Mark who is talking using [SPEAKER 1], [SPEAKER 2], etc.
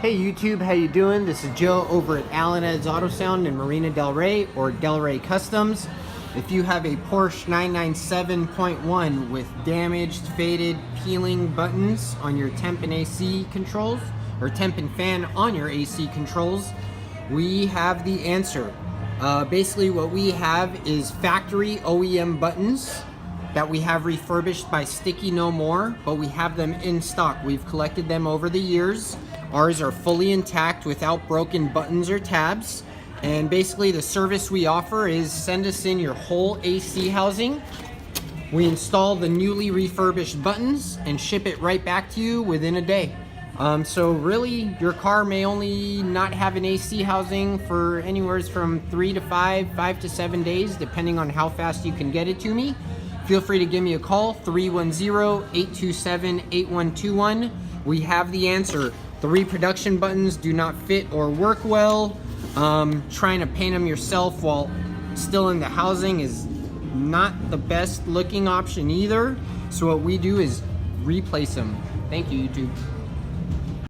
[SPEAKER 1] Hey YouTube, how you doing? This is Joe over at Alan Ed's Autosound in Marina Del Rey or Del Rey Customs. If you have a Porsche 997.1 with damaged, faded, peeling buttons on your temp and AC controls, or temp and fan on your AC controls, we have the answer. Basically what we have is factory OEM buttons that we have refurbished by Sticky No More, but we have them in stock. We've collected them over the years. Ours are fully intact without broken buttons or tabs. And basically the service we offer is send us in your whole AC housing. We install the newly refurbished buttons and ship it right back to you within a day. So really, your car may only not have an AC housing for anywhere from 3 to 5 to 7 days, depending on how fast you can get it to me. Feel free to give me a call, 310-827-8121. We have the answer. The reproduction buttons do not fit or work well. Trying to paint them yourself while still in the housing is not the best looking option either. So what we do is replace them. Thank you, YouTube.